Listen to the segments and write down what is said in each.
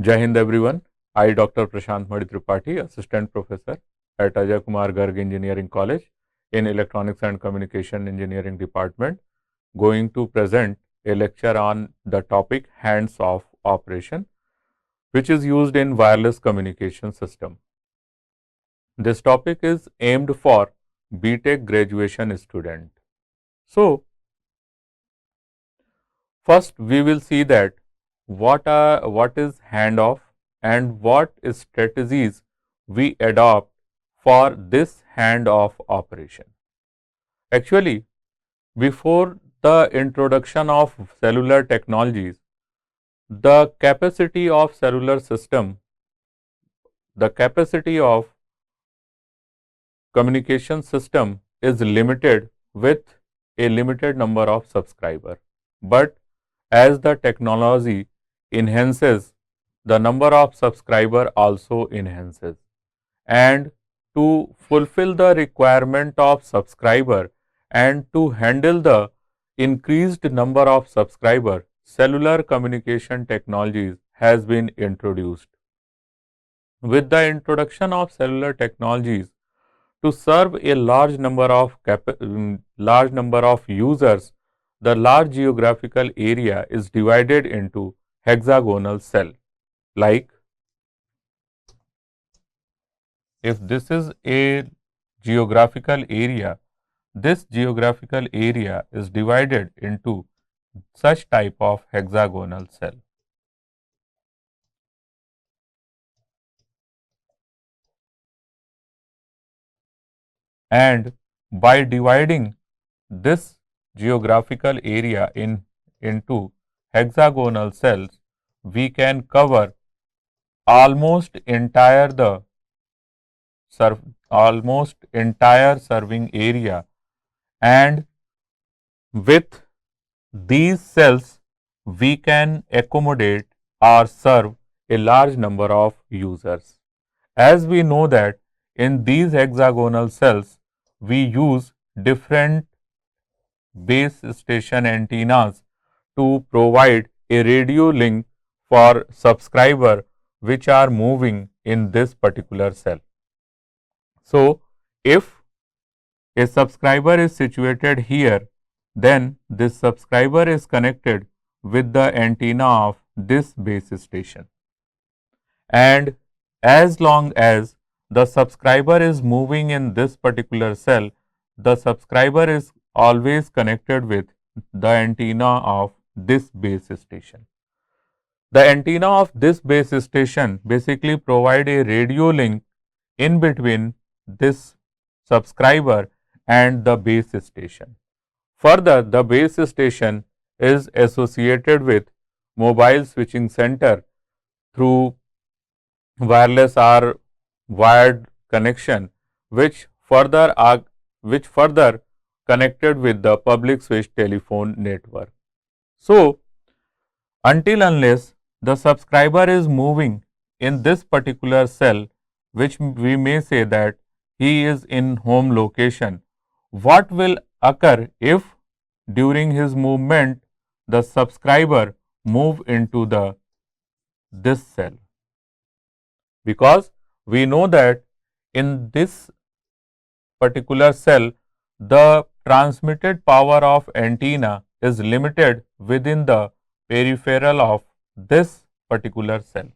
Jai Hind everyone. I, Dr. Prashant Tripathi, Assistant Professor at Ajay Kumar Garg Engineering College in Electronics and Communication Engineering Department, going to present a lecture on the topic hands-off operation, which is used in wireless communication system. This topic is aimed for BTech graduation student. So, first we will see that what is handoff and what strategies we adopt for this handoff operation. Actually, before the introduction of cellular technologies, the capacity of cellular system, the capacity of communication system is limited with a limited number of subscribers. But as the technology enhances, the number of subscriber also enhances, and to fulfill the requirement of subscriber and to handle the increased number of subscriber, cellular communication technologies has been introduced. With the introduction of cellular technologies to serve a large number of users, the large geographical area is divided into hexagonal cell. Like, if this is a geographical area, this geographical area is divided into such type of hexagonal cell. And by dividing this geographical area into hexagonal cells, we can cover almost entire serving area, and with these cells we can accommodate or serve a large number of users. As we know that in these hexagonal cells we use different base station antennas to provide a radio link for subscriber which are moving in this particular cell. So, if a subscriber is situated here, then this subscriber is connected with the antenna of this base station. And as long as the subscriber is moving in this particular cell, the subscriber is always connected with the antenna of this base station. The antenna of this base station basically provide a radio link in between this subscriber and the base station. Further, the base station is associated with mobile switching center through wireless or wired connection, which further connected with the public switch telephone network. So, until unless the subscriber is moving in this particular cell, which we may say that he is in home location, what will occur if during his movement the subscriber move into this cell? Because we know that in this particular cell the transmitted power of antenna is limited within the peripheral of this particular cell.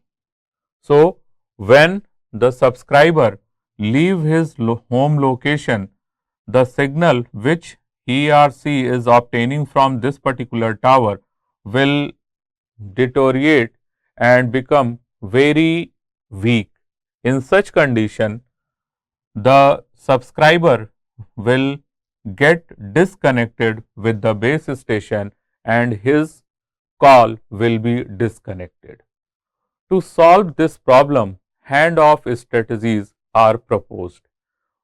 So, when the subscriber leave his home location, the signal which he or she is obtaining from this particular tower will deteriorate and become very weak. In such condition, the subscriber will get disconnected with the base station and his call will be disconnected. To solve this problem, handoff strategies are proposed,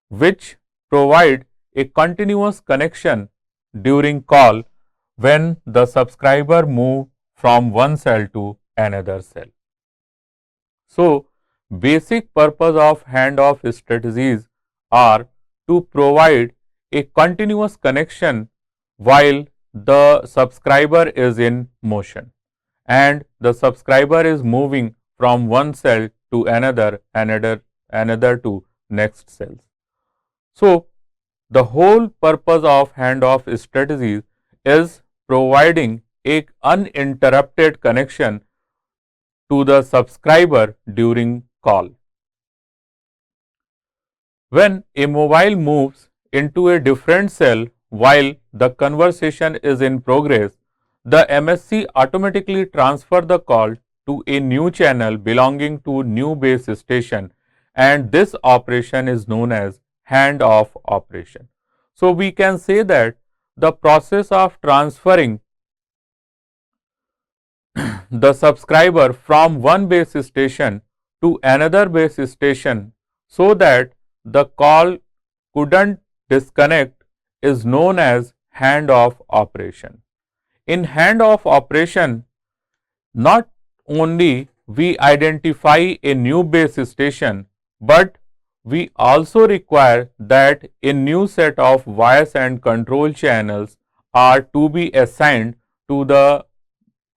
which provide a continuous connection during call when the subscriber move from one cell to another cell. So, basic purpose of handoff strategies are to provide a continuous connection while the subscriber is in motion and the subscriber is moving from one cell to another to next cells. So, the whole purpose of handoff strategies is providing a uninterrupted connection to the subscriber during call. When a mobile moves into a different cell while the conversation is in progress, the MSC automatically transfer the call to a new channel belonging to new base station, and this operation is known as handoff operation. So, we can say that the process of transferring the subscriber from one base station to another base station so that the call couldn't disconnect is known as handoff operation. In handoff operation, not only we identify a new base station, but we also require that a new set of wires and control channels are to be assigned to the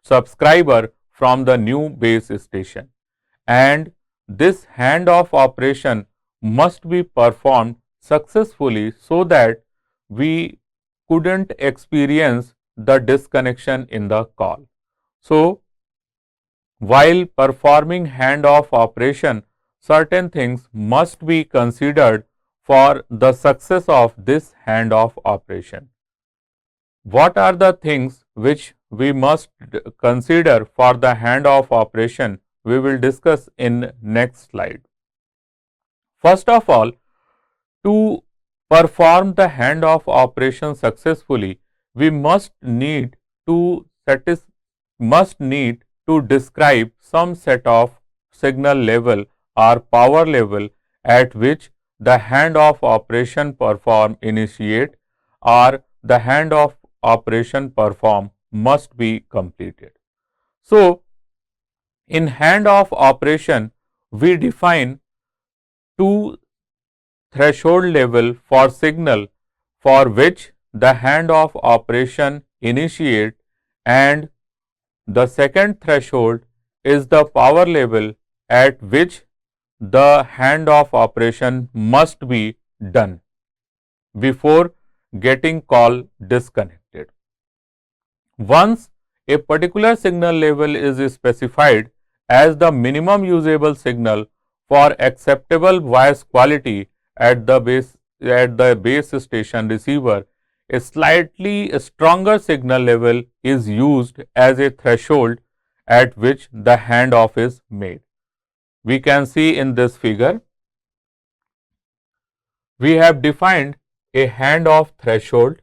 subscriber from the new base station, and this handoff operation must be performed successfully so that we couldn't experience the disconnection in the call. So, while performing handoff operation, certain things must be considered for the success of this handoff operation. What are the things which we must consider for the handoff operation? We will discuss in next slide. First of all, to perform the handoff operation successfully, we must need to describe some set of signal level or power level at which the handoff operation perform initiate or the handoff operation perform must be completed. So, in handoff operation, we define two threshold level for signal for which the handoff operation initiate, and the second threshold is the power level at which the handoff operation must be done before getting call disconnected. Once a particular signal level is specified as the minimum usable signal for acceptable voice quality at the base station receiver, a slightly stronger signal level is used as a threshold at which the handoff is made. We can see in this figure, we have defined a handoff threshold,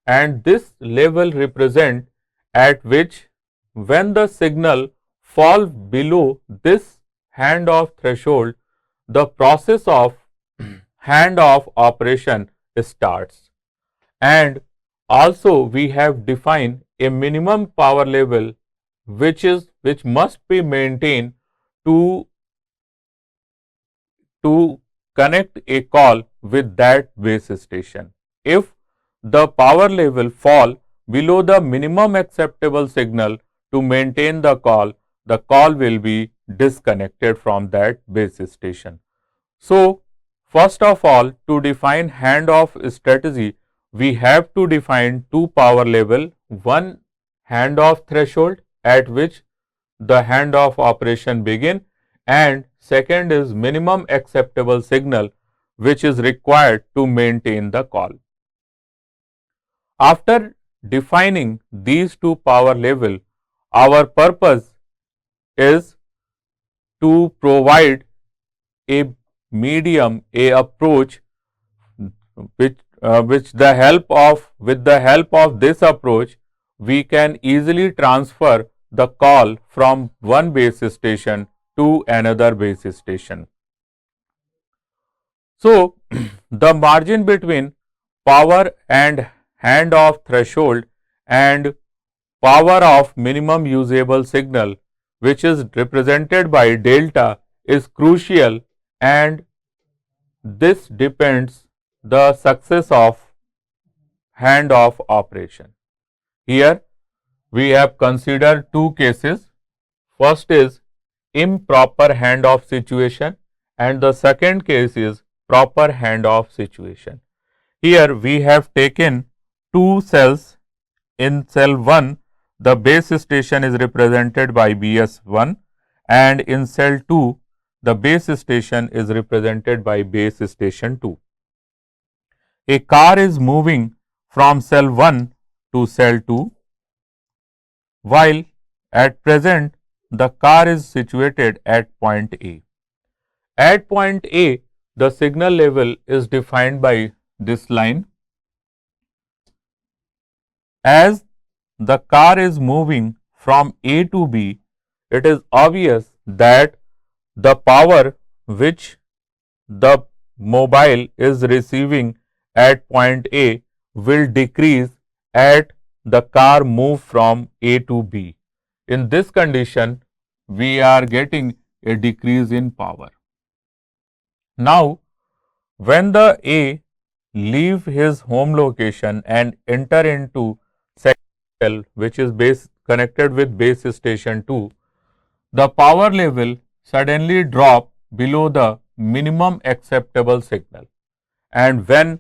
and this level represent at which when the signal fall below this handoff threshold, the process of handoff operation starts. And also we have defined a minimum power level which must be maintained to connect a call with that base station. If the power level fall below the minimum acceptable signal to maintain the call will be disconnected from that base station. So, first of all, to define handoff strategy, we have to define two power level, one handoff threshold at which the handoff operation begin, and second is minimum acceptable signal which is required to maintain the call. After defining these two power level, our purpose is to provide a medium, a approach with the help of this approach we can easily transfer the call from one base station to another base station. So, the margin between power and handoff threshold and power of minimum usable signal, which is represented by delta, is crucial, and this depends the success of handoff operation. Here we have considered two cases. First is improper handoff situation, and the second case is proper handoff situation. Here we have taken two cells. In cell 1, the base station is represented by BS1, and in cell 2, the base station is represented by base station 2. A car is moving from cell 1 to cell 2, while at present the car is situated at point A. At point A, the signal level is defined by this line. As the car is moving from A to B, it is obvious that the power which the mobile is receiving at point A will decrease at the car move from A to B. In this condition, we are getting a decrease in power. Now, when the A leave his home location and enter into second cell which is connected with base station 2, the power level suddenly drop below the minimum acceptable signal, and when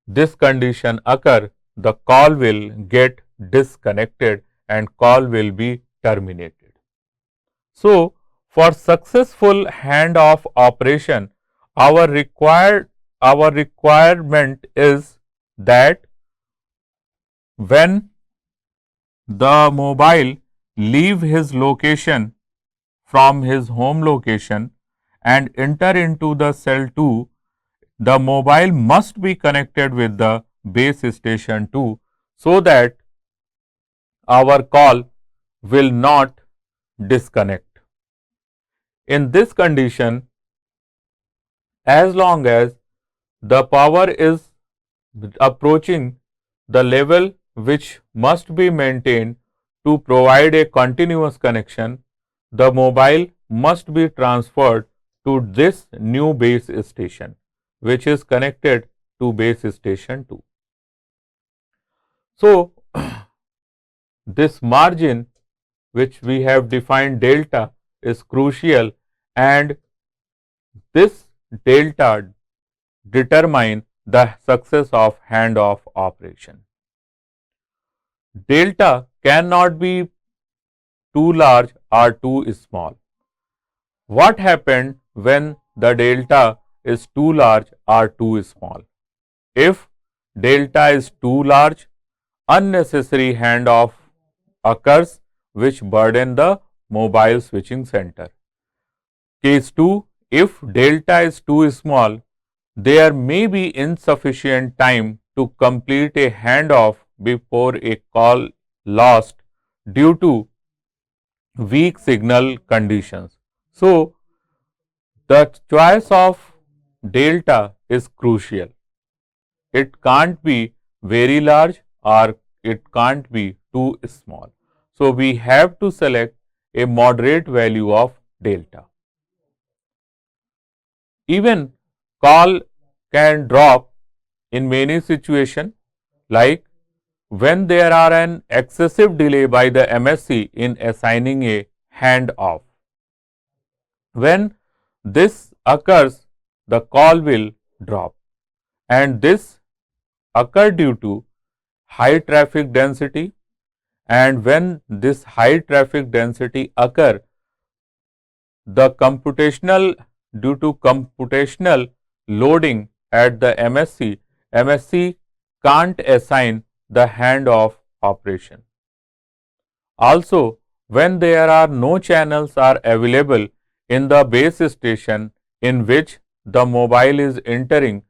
this condition occur, the call will get disconnected and call will be terminated. So, for successful handoff operation, our requirement is that when the mobile leave his location from his home location and enter into the cell 2, the mobile must be connected with the base station 2 so that our call will not disconnect. In this condition, as long as the power is approaching the level which must be maintained to provide a continuous connection, the mobile must be transferred to this new base station which is connected to base station 2. So, this margin which we have defined delta is crucial, and this delta determine the success of handoff operation. Delta cannot be too large or too small. What happened when the delta is too large or too small? If delta is too large, unnecessary handoff occurs which burden the mobile switching center. Case 2, if delta is too small, there may be insufficient time to complete a handoff before a call lost due to weak signal conditions. So, the choice of delta is crucial. It can't be very large or it can't be too small. So, we have to select a moderate value of delta. Even call can drop in many situations, like when there are an excessive delay by the MSC in assigning a handoff. When this occurs, the call will drop, and this occur due to high traffic density, and when this high traffic density occur, the due to computational loading at the MSC can't assign the handoff operation. Also, when there are no channels are available in the base station in which the mobile is entering,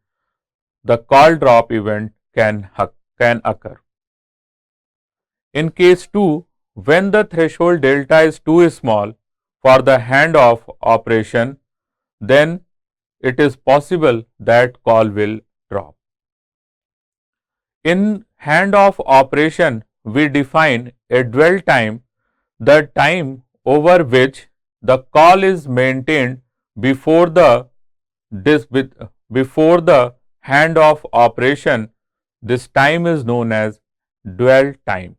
the call drop event can occur. In case 2, when the threshold delta is too small for the handoff operation, then it is possible that call will drop. In handoff operation, we define a dwell time, the time over which the call is maintained before the handoff operation. This time is known as dwell time.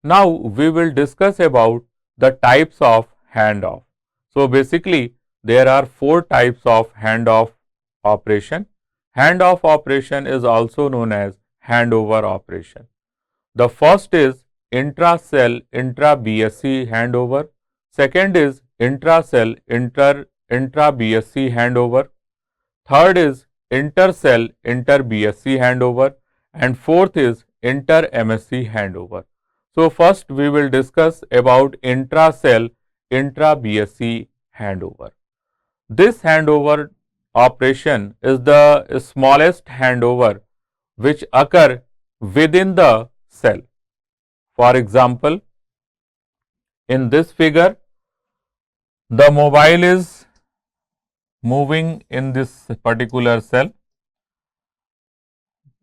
Now we will discuss about the types of handoff. So basically there are four types of handoff operation. Handoff operation is also known as handover operation. The first is intra-cell intra-BSC handover. Second is intra-cell intra-BSC handover. Third is inter-cell inter-BSC handover. And fourth is inter-MSC handover. So first we will discuss about intra-cell intra-BSC handover. This handover operation is the smallest handover which occur within the cell. For example, in this figure, the mobile is moving in this particular cell.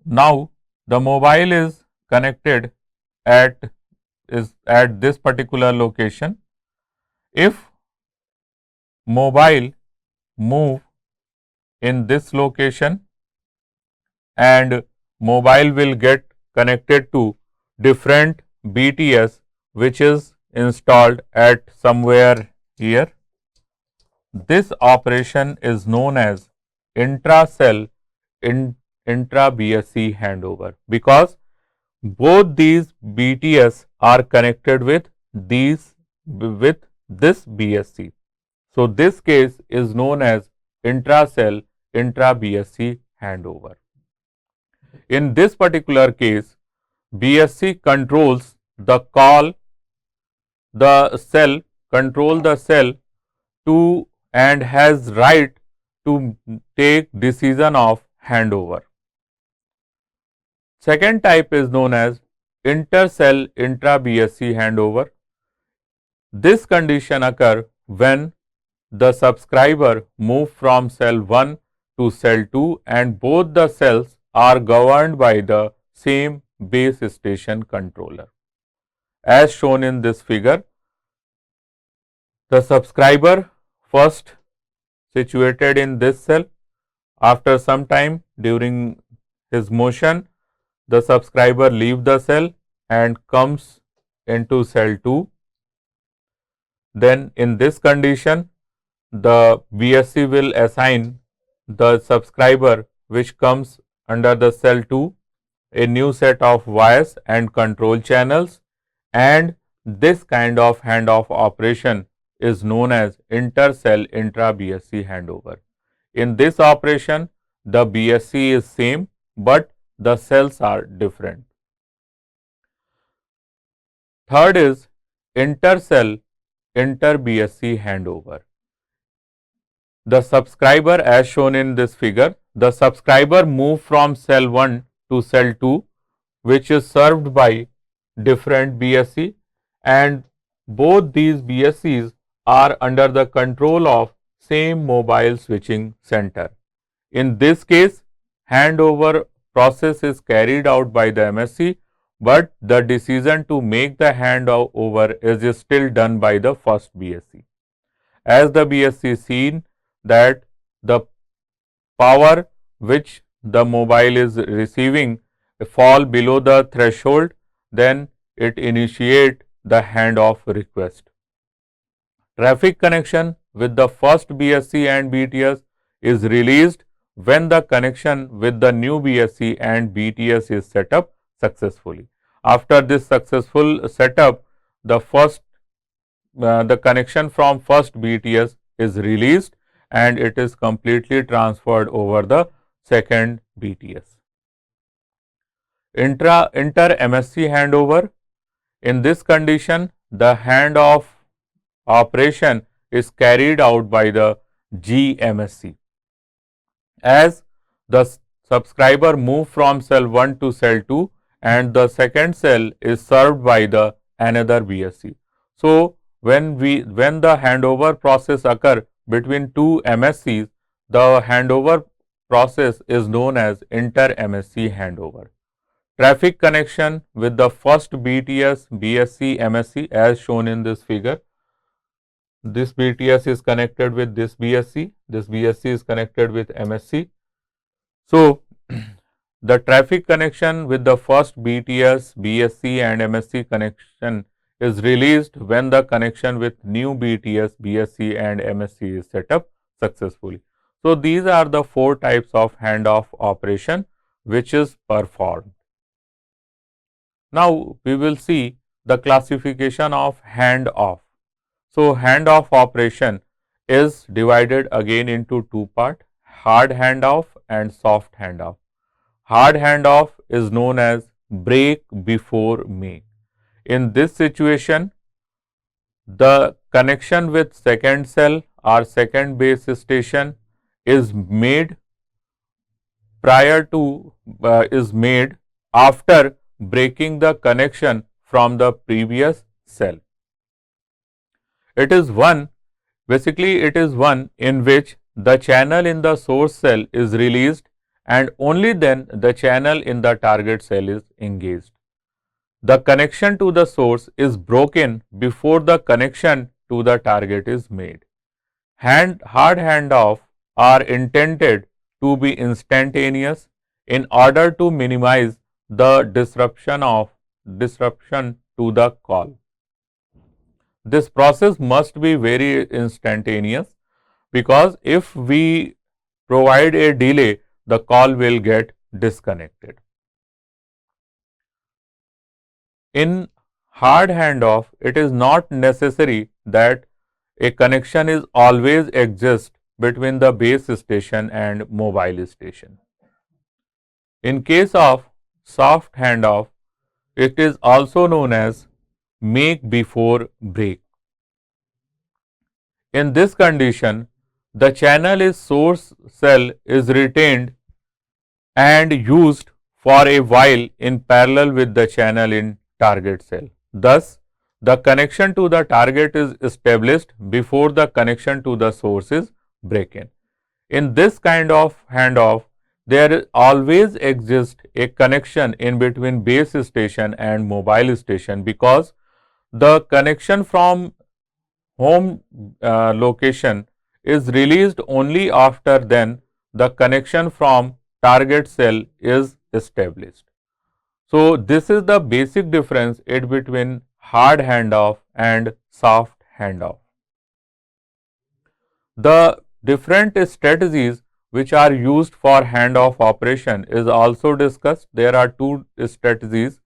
Now, the mobile is connected at this particular location. If mobile move in this location and mobile will get connected to different BTS which is installed at somewhere here. This operation is known as intra-cell intra-BSC handover because both these BTS are connected with this BSC. So this case is known as intra-cell intra-BSC handover. In this particular case, BSC controls the cell to and has right to take decision of handover. Second type is known as inter-cell intra-BSC handover. This condition occurs when the subscriber move from cell 1 to cell 2 and both the cells are governed by the same base station controller. As shown in this figure, the subscriber first situated in this cell. After some time during his motion, the subscriber leave the cell and comes into cell 2. Then in this condition, the BSC will assign the subscriber which comes under the cell 2 a new set of wires and control channels, and this kind of handoff operation is known as inter-cell intra-BSC handover. In this operation, the BSC is same but the cells are different. Third is inter-cell inter-BSC handover. The subscriber, as shown in this figure, the subscriber move from cell 1 to cell 2 which is served by different BSC, and both these BSCs are under the control of same mobile switching center. In this case, handover process is carried out by the MSC, but the decision to make the handover is still done by the first BSC. As the BSC seen that the power which the mobile is receiving fall below the threshold, then it initiate the handoff request. Traffic connection with the first BSC and BTS is released when the connection with the new BSC and BTS is set up successfully. After this successful setup, the connection from first BTS is released and it is completely transferred over the second BTS. Inter-MSC handover. In this condition, the handoff operation is carried out by the GMSC. As the subscriber move from cell 1 to cell 2 and the second cell is served by the another BSC. So when the handover process occur between two MSCs, the handover process is known as inter-MSC handover. Traffic connection with the first BTS, BSC, MSC as shown in this figure. This BTS is connected with this BSC is connected with MSC. So the traffic connection with the first BTS, BSC and MSC connection is released when the connection with new BTS, BSC and MSC is set up successfully. So, these are the 4 types of handoff operation which is performed. Now, we will see the classification of handoff. So, handoff operation is divided again into 2 parts, hard handoff and soft handoff. Hard handoff is known as break before make. In this situation, the connection with second cell or second base station is made after breaking the connection from the previous cell. It is one in which the channel in the source cell is released and only then the channel in the target cell is engaged. The connection to the source is broken before the connection to the target is made. Hard handoff are intended to be instantaneous in order to minimize the disruption to the call. This process must be very instantaneous because if we provide a delay, the call will get disconnected. In hard handoff, it is not necessary that a connection is always exist between the base station and mobile station. In case of soft handoff, it is also known as make before break. In this condition, the channel is source cell is retained and used for a while in parallel with the channel in target cell. Thus, the connection to the target is established before the connection to the source is broken. In this kind of handoff, there always exists a connection in between base station and mobile station because the connection from home location is released only after then the connection from target cell is established. So, this is the basic difference between hard handoff and soft handoff. The different strategies which are used for handoff operation is also discussed. There are 2 strategies.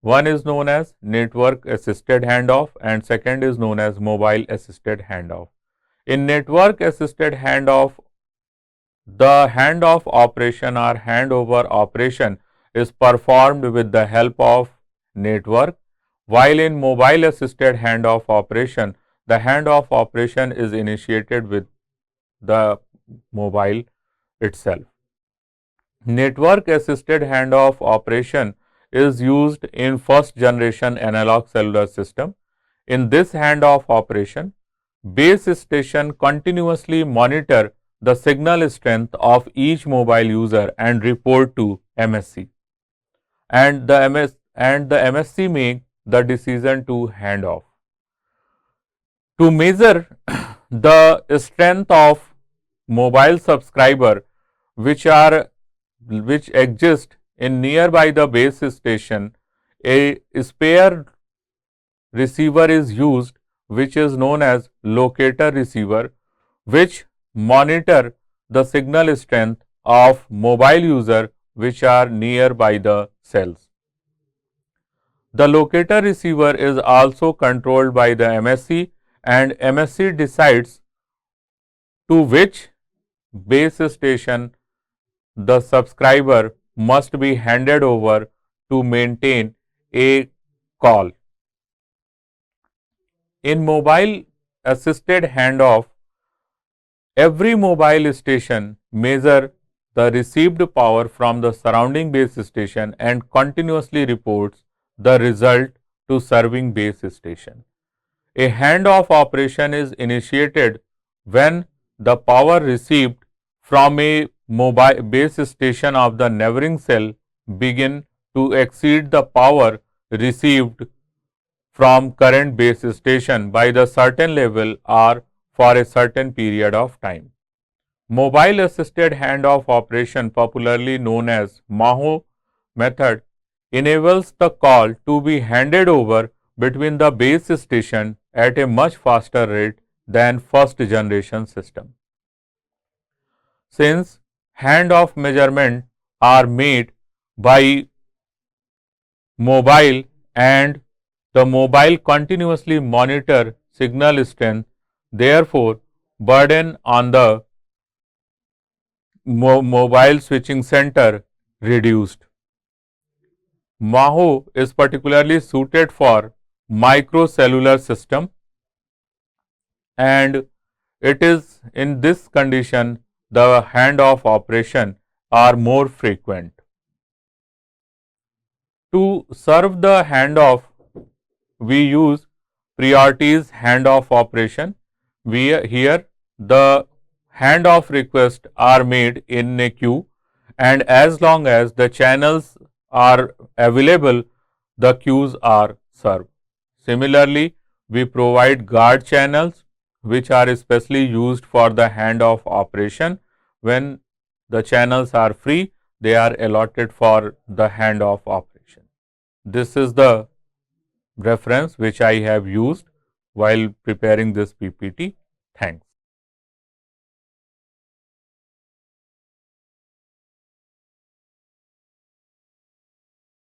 One is known as network assisted handoff and second is known as mobile assisted handoff. In network assisted handoff, the handoff operation or handover operation is performed with the help of network, while in mobile assisted handoff operation, the handoff operation is initiated with the mobile itself. Network assisted handoff operation is used in first generation analog cellular system. In this handoff operation, base station continuously monitor the signal strength of each mobile user and report to MSC. And the MSC make the decision to hand off. To measure the strength of mobile subscriber which exist in nearby the base station, a spare receiver is used which is known as locator receiver, which monitor the signal strength of mobile user which are nearby the cells. The locator receiver is also controlled by the MSC and MSC decides to which base station the subscriber must be handed over to maintain a call. In mobile assisted handoff, every mobile station measures the received power from the surrounding base station and continuously reports the result to serving base station. A handoff operation is initiated when the power received from a mobile base station of the neighboring cell begin to exceed the power received from current base station by the certain level or for a certain period of time. Mobile assisted handoff operation, popularly known as MAHO method, enables the call to be handed over between the base station at a much faster rate than first generation system. Since handoff measurements are made by mobile and the mobile continuously monitor signal strength, therefore burden on the mobile switching center reduced. Maho is particularly suited for microcellular system, and it is in this condition the handoff operation are more frequent. To serve the handoff, we use priorities handoff operation. Here the handoff requests are made in a queue, and as long as the channels are available, the queues are served. Similarly, we provide guard channels which are especially used for the handoff operation. When the channels are free, they are allotted for the handoff operation. This is the reference which I have used while preparing this PPT. Thanks.